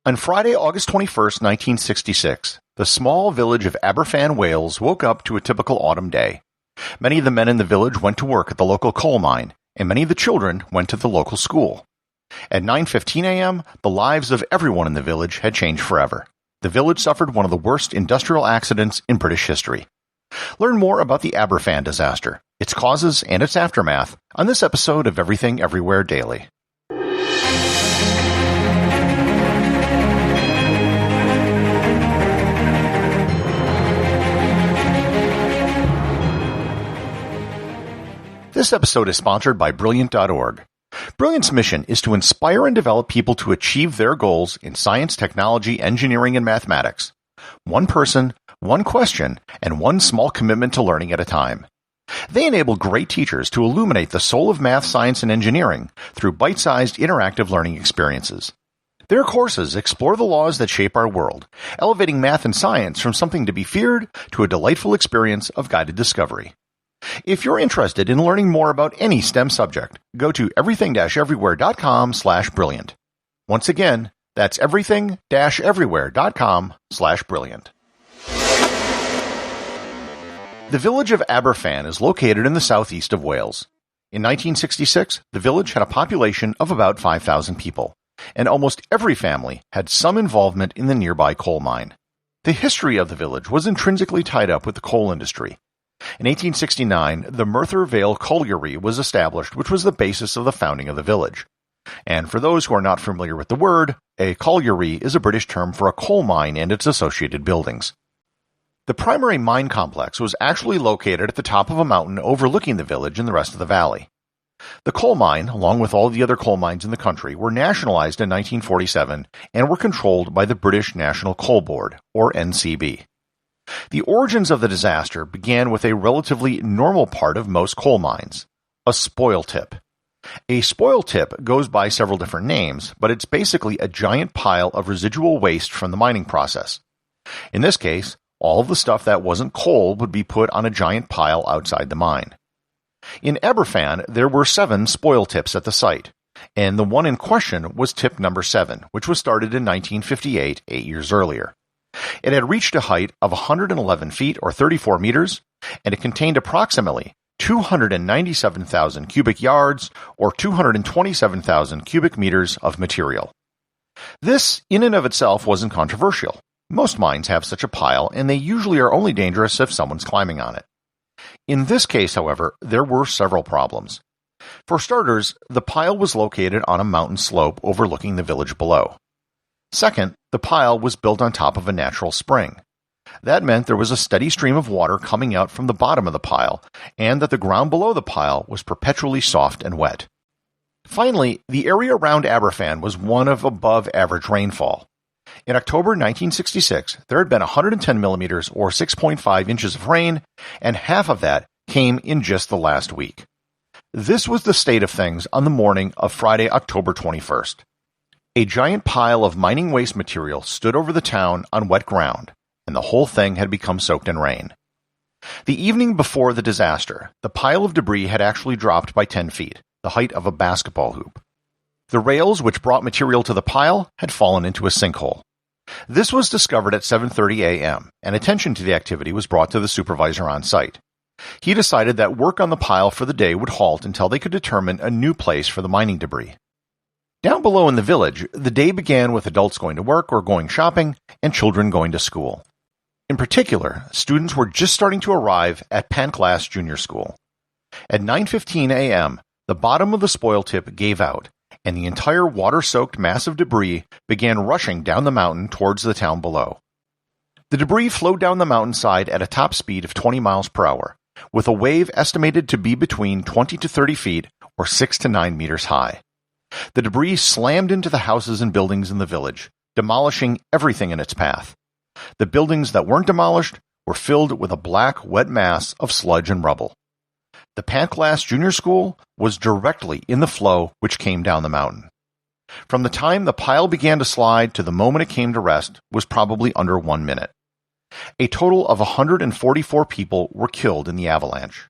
On Friday, August 21st, 1966, the small village of Aberfan, Wales woke up to a typical autumn day. Many of the men in the village went to work at the local coal mine, and many of the children went to the local school. At 9:15 a.m., the lives of everyone in the village had changed forever. The village suffered one of the worst industrial accidents in British history. Learn more about the Aberfan disaster, its causes, and its aftermath on this episode of Everything Everywhere Daily. This episode is sponsored by Brilliant.org. Brilliant's mission is to inspire and develop people to achieve their goals in science, technology, engineering, and mathematics. One person, one question, and one small commitment to learning at a time. They enable great teachers to illuminate the soul of math, science, and engineering through bite-sized interactive learning experiences. Their courses explore the laws that shape our world, elevating math and science from something to be feared to a delightful experience of guided discovery. If you're interested in learning more about any STEM subject, go to everything-everywhere.com/brilliant. Once again, that's everything-everywhere.com/brilliant. The village of Aberfan is located in the southeast of Wales. In 1966, the village had a population of about 5,000 people, and almost every family had some involvement in the nearby coal mine. The history of the village was intrinsically tied up with the coal industry. In 1869, the Merthyr Vale Colliery was established, which was the basis of the founding of the village. And for those who are not familiar with the word, a colliery is a British term for a coal mine and its associated buildings. The primary mine complex was actually located at the top of a mountain overlooking the village and the rest of the valley. The coal mine, along with all the other coal mines in the country, were nationalized in 1947 and were controlled by the British National Coal Board, or NCB. The origins of the disaster began with a relatively normal part of most coal mines, a spoil tip. A spoil tip goes by several different names, but it's basically a giant pile of residual waste from the mining process. In this case, all of the stuff that wasn't coal would be put on a giant pile outside the mine. In Aberfan, there were 7 spoil tips at the site, and the one in question was tip number 7, which was started in 1958, 8 years earlier. It had reached a height of 111 feet or 34 meters, and it contained approximately 297,000 cubic yards or 227,000 cubic meters of material. This, in and of itself, wasn't controversial. Most mines have such a pile, and they usually are only dangerous if someone's climbing on it. In this case, however, there were several problems. For starters, the pile was located on a mountain slope overlooking the village below. Second, the pile was built on top of a natural spring. That meant there was a steady stream of water coming out from the bottom of the pile, and that the ground below the pile was perpetually soft and wet. Finally, the area around Aberfan was one of above-average rainfall. In October 1966, there had been 110 millimeters or 6.5 inches of rain, and half of that came in just the last week. This was the state of things on the morning of Friday, October 21st. A giant pile of mining waste material stood over the town on wet ground, and the whole thing had become soaked in rain. The evening before the disaster, the pile of debris had actually dropped by 10 feet, the height of a basketball hoop. The rails which brought material to the pile had fallen into a sinkhole. This was discovered at 7:30 a.m., and attention to the activity was brought to the supervisor on site. He decided that work on the pile for the day would halt until they could determine a new place for the mining debris. Down below in the village, the day began with adults going to work or going shopping, and children going to school. In particular, students were just starting to arrive at Pantglas Junior School. At 9:15 a.m., the bottom of the spoil tip gave out, and the entire water-soaked mass of debris began rushing down the mountain towards the town below. The debris flowed down the mountainside at a top speed of 20 miles per hour, with a wave estimated to be between 20 to 30 feet or 6 to 9 meters high. The debris slammed into the houses and buildings in the village, demolishing everything in its path. The buildings that weren't demolished were filled with a black, wet mass of sludge and rubble. The Pantglas Junior School was directly in the flow which came down the mountain. From the time the pile began to slide to the moment it came to rest was probably under 1 minute. A total of 144 people were killed in the avalanche,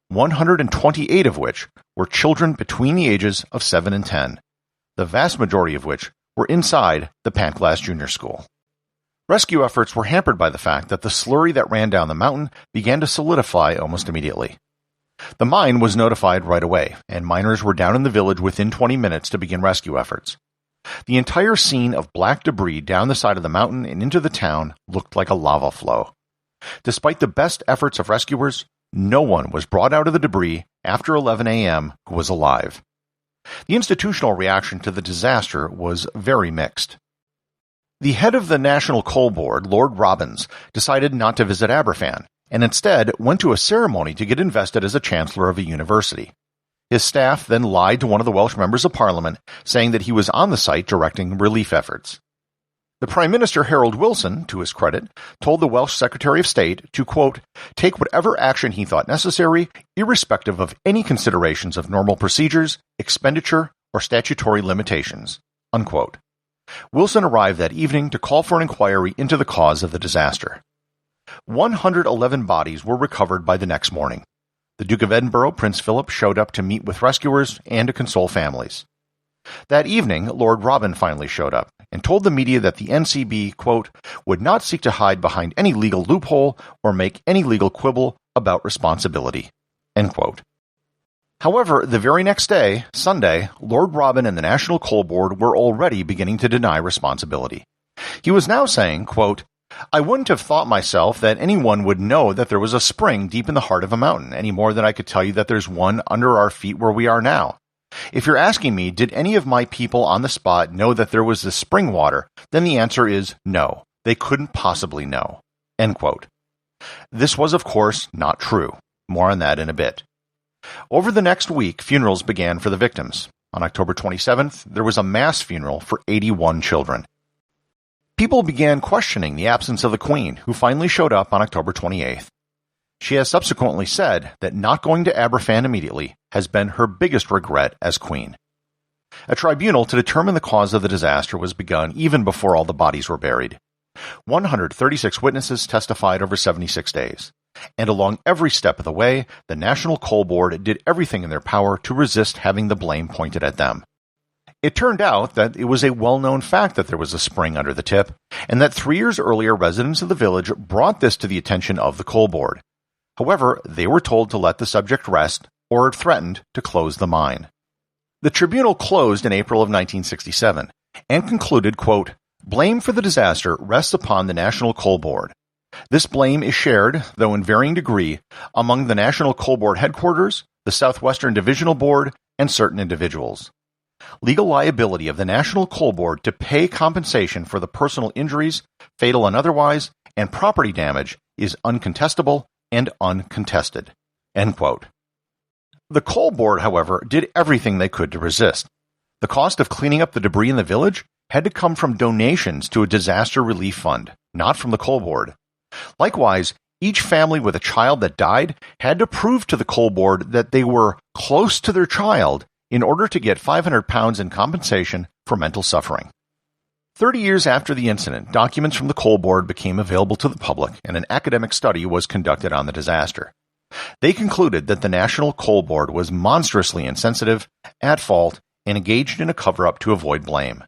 128 of which were children between the ages of 7 and 10, the vast majority of which were inside the Pantglass Junior School. Rescue efforts were hampered by the fact that the slurry that ran down the mountain began to solidify almost immediately. The mine was notified right away, and miners were down in the village within 20 minutes to begin rescue efforts. The entire scene of black debris down the side of the mountain and into the town looked like a lava flow. Despite the best efforts of rescuers, no one was brought out of the debris after 11 a.m. who was alive. The institutional reaction to the disaster was very mixed. The head of the National Coal Board, Lord Robbins, decided not to visit Aberfan, and instead went to a ceremony to get invested as a chancellor of a university. His staff then lied to one of the Welsh members of Parliament, saying that he was on the site directing relief efforts. The Prime Minister, Harold Wilson, to his credit, told the Welsh Secretary of State to, quote, take whatever action he thought necessary, irrespective of any considerations of normal procedures, expenditure, or statutory limitations, unquote. Wilson arrived that evening to call for an inquiry into the cause of the disaster. 111 bodies were recovered by the next morning. The Duke of Edinburgh, Prince Philip, showed up to meet with rescuers and to console families. That evening, Lord Robin finally showed up and told the media that the NCB, quote, would not seek to hide behind any legal loophole or make any legal quibble about responsibility, end quote. However, the very next day, Sunday, Lord Robin and the National Coal Board were already beginning to deny responsibility. He was now saying, quote, I wouldn't have thought myself that anyone would know that there was a spring deep in the heart of a mountain, any more than I could tell you that there's one under our feet where we are now. If you're asking me, did any of my people on the spot know that there was this spring water, then the answer is no. They couldn't possibly know, end quote. This was, of course, not true. More on that in a bit. Over the next week, funerals began for the victims. On October 27th, there was a mass funeral for 81 children. People began questioning the absence of the Queen, who finally showed up on October 28th. She has subsequently said that not going to Aberfan immediately has been her biggest regret as Queen. A tribunal to determine the cause of the disaster was begun even before all the bodies were buried. 136 witnesses testified over 76 days. And along every step of the way, the National Coal Board did everything in their power to resist having the blame pointed at them. It turned out that it was a well-known fact that there was a spring under the tip, and that 3 years earlier residents of the village brought this to the attention of the Coal Board. However, they were told to let the subject rest, or threatened to close the mine. The tribunal closed in April of 1967, and concluded, quote, blame for the disaster rests upon the National Coal Board. This blame is shared, though in varying degree, among the National Coal Board headquarters, the Southwestern Divisional Board, and certain individuals. Legal liability of the National Coal Board to pay compensation for the personal injuries, fatal and otherwise, and property damage is uncontestable and uncontested, end quote. The Coal Board, however, did everything they could to resist. The cost of cleaning up the debris in the village had to come from donations to a disaster relief fund, not from the Coal Board. Likewise, each family with a child that died had to prove to the Coal Board that they were close to their child in order to get £500 in compensation for mental suffering. 30 years after the incident, documents from the Coal Board became available to the public, and an academic study was conducted on the disaster. They concluded that the National Coal Board was monstrously insensitive, at fault, and engaged in a cover-up to avoid blame.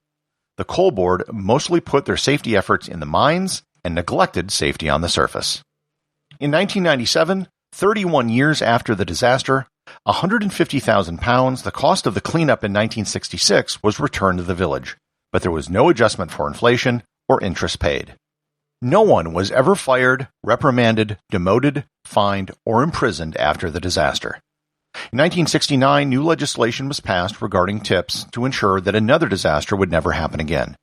The Coal Board mostly put their safety efforts in the mines and neglected safety on the surface. In 1997, 31 years after the disaster, £150,000, the cost of the cleanup in 1966, was returned to the village, but there was no adjustment for inflation or interest paid. No one was ever fired, reprimanded, demoted, fined, or imprisoned after the disaster. In 1969, new legislation was passed regarding tips to ensure that another disaster would never happen again.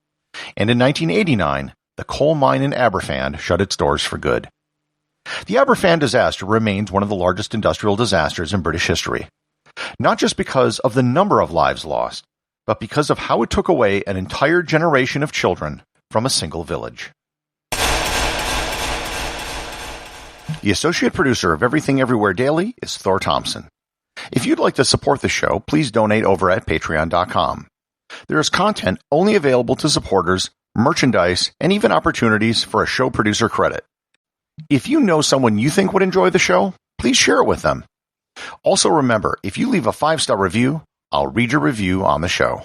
And in 1989, the coal mine in Aberfan shut its doors for good. The Aberfan disaster remains one of the largest industrial disasters in British history, not just because of the number of lives lost, but because of how it took away an entire generation of children from a single village. The associate producer of Everything Everywhere Daily is Thor Thompson. If you'd like to support the show, please donate over at patreon.com. There is content only available to supporters, merchandise, and even opportunities for a show producer credit. If you know someone you think would enjoy the show, please share it with them. Also remember, if you leave a 5-star review, I'll read your review on the show.